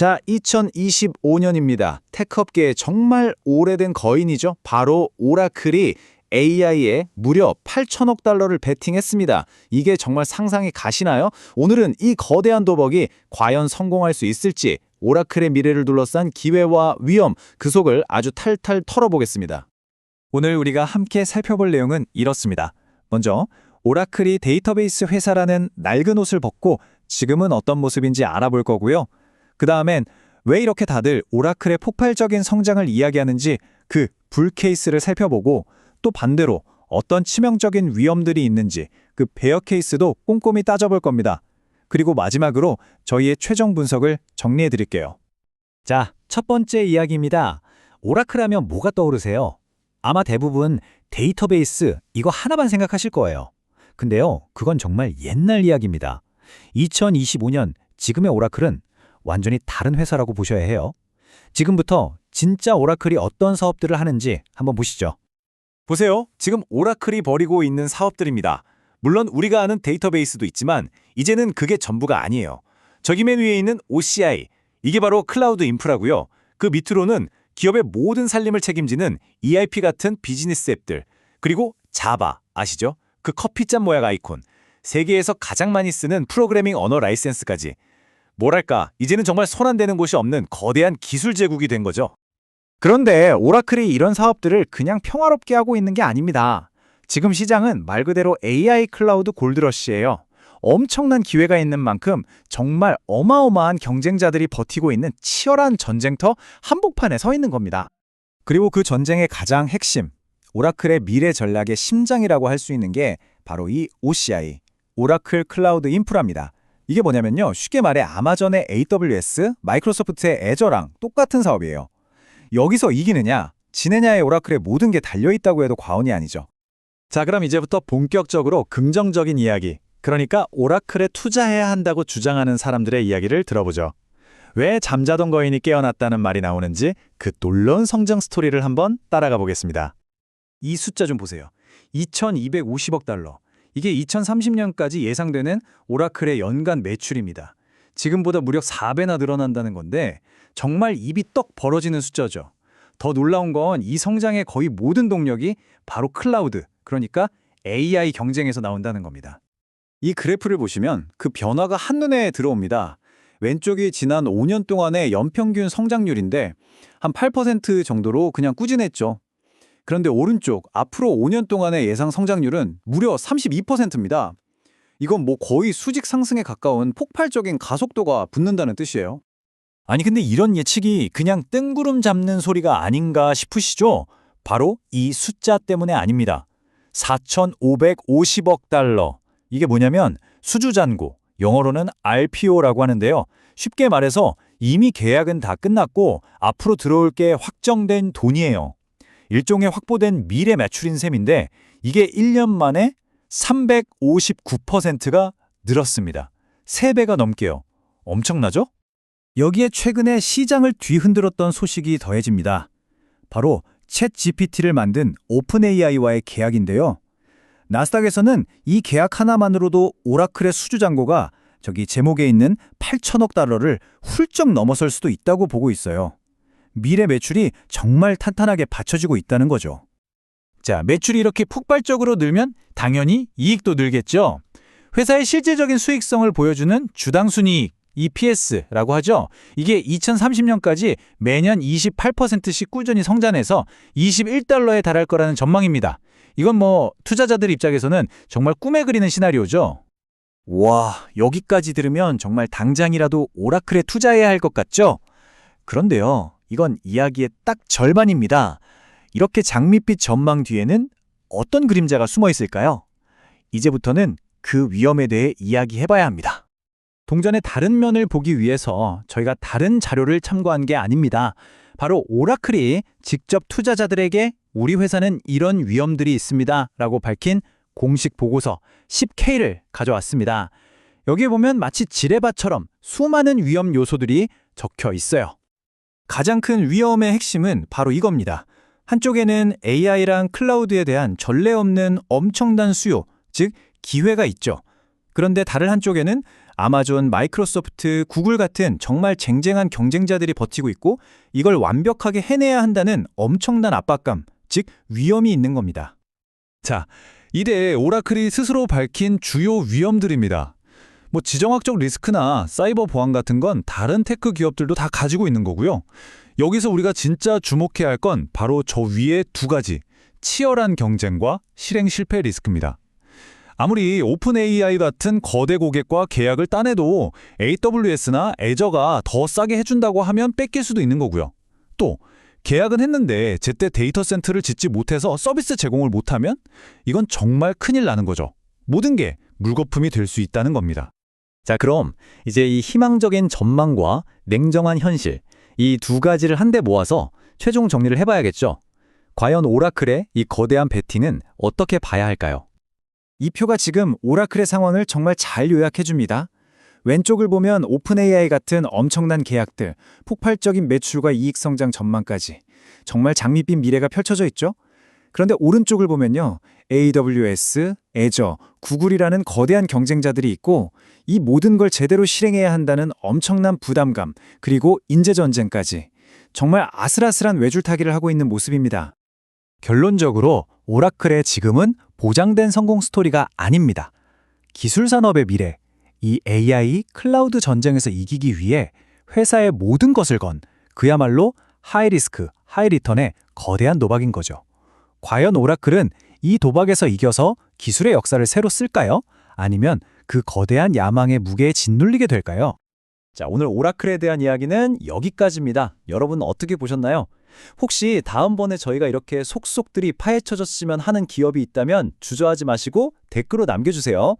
자, 2025년입니다. 테크업계의 정말 오래된 거인이죠. 바로 오라클이 AI에 무려 8천억 달러를 베팅했습니다. 이게 정말 상상이 가시나요? 오늘은 이 거대한 도박이 과연 성공할 수 있을지, 오라클의 미래를 둘러싼 기회와 위험, 그 속을 아주 탈탈 털어보겠습니다. 오늘 우리가 함께 살펴볼 내용은 이렇습니다. 먼저 오라클이 데이터베이스 회사라는 낡은 옷을 벗고 지금은 어떤 모습인지 알아볼 거고요. 그 다음엔 왜 이렇게 다들 오라클의 폭발적인 성장을 이야기하는지 그 불 케이스를 살펴보고, 또 반대로 어떤 치명적인 위험들이 있는지 그 베어 케이스도 꼼꼼히 따져볼 겁니다. 그리고 마지막으로 저희의 최종 분석을 정리해 드릴게요. 자, 첫 번째 이야기입니다. 오라클 하면 뭐가 떠오르세요? 아마 대부분 데이터베이스 이거 하나만 생각하실 거예요. 근데요, 그건 정말 옛날 이야기입니다. 2025년 지금의 오라클은 완전히 다른 회사라고 보셔야 해요. 지금부터 진짜 오라클이 어떤 사업들을 하는지 한번 보시죠. 보세요. 지금 오라클이 벌이고 있는 사업들입니다. 물론 우리가 아는 데이터베이스도 있지만 이제는 그게 전부가 아니에요. 저기 맨 위에 있는 OCI, 이게 바로 클라우드 인프라고요. 그 밑으로는 기업의 모든 살림을 책임지는 ERP 같은 비즈니스 앱들, 그리고 자바, 아시죠? 그 커피잔 모양 아이콘, 세계에서 가장 많이 쓰는 프로그래밍 언어 라이센스까지. 뭐랄까, 이제는 정말 손 안 대는 곳이 없는 거대한 기술 제국이 된 거죠. 그런데 오라클이 이런 사업들을 그냥 평화롭게 하고 있는 게 아닙니다. 지금 시장은 말 그대로 AI 클라우드 골드러시예요. 엄청난 기회가 있는 만큼 정말 어마어마한 경쟁자들이 버티고 있는 치열한 전쟁터 한복판에 서 있는 겁니다. 그리고 그 전쟁의 가장 핵심, 오라클의 미래 전략의 심장이라고 할 수 있는 게 바로 이 OCI, 오라클 클라우드 인프라입니다. 이게 뭐냐면요, 쉽게 말해 아마존의 AWS, 마이크로소프트의 애저랑 똑같은 사업이에요. 여기서 이기느냐, 지느냐의 오라클의 모든 게 달려있다고 해도 과언이 아니죠. 자, 그럼 이제부터 본격적으로 긍정적인 이야기, 그러니까 오라클에 투자해야 한다고 주장하는 사람들의 이야기를 들어보죠. 왜 잠자던 거인이 깨어났다는 말이 나오는지 그 놀라운 성장 스토리를 한번 따라가 보겠습니다. 이 숫자 좀 보세요. 2,250억 달러. 이게 2030년까지 예상되는 오라클의 연간 매출입니다. 지금보다 무려 4배나 늘어난다는 건데 정말 입이 떡 벌어지는 숫자죠. 더 놀라운 건 이 성장의 거의 모든 동력이 바로 클라우드, 그러니까 AI 경쟁에서 나온다는 겁니다. 이 그래프를 보시면 그 변화가 한눈에 들어옵니다. 왼쪽이 지난 5년 동안의 연평균 성장률인데 한 8% 정도로 그냥 꾸준했죠. 그런데 오른쪽 앞으로 5년 동안의 예상 성장률은 무려 32%입니다. 이건 뭐 거의 수직 상승에 가까운 폭발적인 가속도가 붙는다는 뜻이에요. 아니 근데 이런 예측이 그냥 뜬구름 잡는 소리가 아닌가 싶으시죠? 바로 이 숫자 때문에 아닙니다. 4,550억 달러. 이게 뭐냐면 수주잔고, 영어로는 RPO라고 하는데요. 쉽게 말해서 이미 계약은 다 끝났고 앞으로 들어올 게 확정된 돈이에요. 일종의 확보된 미래 매출인 셈인데 이게 1년 만에 359%가 늘었습니다. 3배가 넘게요. 엄청나죠? 여기에 최근에 시장을 뒤흔들었던 소식이 더해집니다. 바로 챗 GPT를 만든 오픈AI와의 계약인데요. 나스닥에서는 이 계약 하나만으로도 오라클의 수주잔고가 저기 제목에 있는 8천억 달러를 훌쩍 넘어설 수도 있다고 보고 있어요. 미래 매출이 정말 탄탄하게 받쳐지고 있다는 거죠. 자, 매출이 이렇게 폭발적으로 늘면 당연히 이익도 늘겠죠. 회사의 실질적인 수익성을 보여주는 주당 순이익, EPS라고 하죠. 이게 2030년까지 매년 28%씩 꾸준히 성장해서 21달러에 달할 거라는 전망입니다. 이건 뭐 투자자들 입장에서는 정말 꿈에 그리는 시나리오죠. 와, 여기까지 들으면 정말 당장이라도 오라클에 투자해야 할 것 같죠? 그런데요, 이건 이야기의 딱 절반입니다. 이렇게 장밋빛 전망 뒤에는 어떤 그림자가 숨어 있을까요? 이제부터는 그 위험에 대해 이야기해봐야 합니다. 동전의 다른 면을 보기 위해서 저희가 다른 자료를 참고한 게 아닙니다. 바로 오라클이 직접 투자자들에게 우리 회사는 이런 위험들이 있습니다 라고 밝힌 공식 보고서 10K를 가져왔습니다. 여기에 보면 마치 지뢰밭처럼 수많은 위험 요소들이 적혀 있어요. 가장 큰 위험의 핵심은 바로 이겁니다. 한쪽에는 AI랑 클라우드에 대한 전례 없는 엄청난 수요, 즉 기회가 있죠. 그런데 다른 한쪽에는 아마존, 마이크로소프트, 구글 같은 정말 쟁쟁한 경쟁자들이 버티고 있고 이걸 완벽하게 해내야 한다는 엄청난 압박감, 즉 위험이 있는 겁니다. 자, 이래 오라클이 스스로 밝힌 주요 위험들입니다. 뭐 지정학적 리스크나 사이버 보안 같은 건 다른 테크 기업들도 다 가지고 있는 거고요. 여기서 우리가 진짜 주목해야 할 건 바로 저 위에 두 가지, 치열한 경쟁과 실행 실패 리스크입니다. 아무리 오픈 AI 같은 거대 고객과 계약을 따내도 AWS나 애저가 더 싸게 해준다고 하면 뺏길 수도 있는 거고요. 또 계약은 했는데 제때 데이터 센터를 짓지 못해서 서비스 제공을 못하면 이건 정말 큰일 나는 거죠. 모든 게 물거품이 될 수 있다는 겁니다. 자, 그럼 이제 이 희망적인 전망과 냉정한 현실, 이 두 가지를 한데 모아서 최종 정리를 해봐야겠죠. 과연 오라클의 이 거대한 베팅은 어떻게 봐야 할까요? 이 표가 지금 오라클의 상황을 정말 잘 요약해줍니다. 왼쪽을 보면 오픈 AI 같은 엄청난 계약들, 폭발적인 매출과 이익 성장 전망까지 정말 장밋빛 미래가 펼쳐져 있죠. 그런데 오른쪽을 보면요. AWS, 애저, 구글이라는 거대한 경쟁자들이 있고 이 모든 걸 제대로 실행해야 한다는 엄청난 부담감, 그리고 인재 전쟁까지 정말 아슬아슬한 외줄타기를 하고 있는 모습입니다. 결론적으로 오라클의 지금은 보장된 성공 스토리가 아닙니다. 기술 산업의 미래, 이 AI 클라우드 전쟁에서 이기기 위해 회사의 모든 것을 건 그야말로 하이 리스크, 하이 리턴의 거대한 도박인 거죠. 과연 오라클은 이 도박에서 이겨서 기술의 역사를 새로 쓸까요? 아니면 그 거대한 야망의 무게에 짓눌리게 될까요? 자, 오늘 오라클에 대한 이야기는 여기까지입니다. 여러분 어떻게 보셨나요? 혹시 다음번에 저희가 이렇게 속속들이 파헤쳐졌으면 하는 기업이 있다면 주저하지 마시고 댓글로 남겨주세요.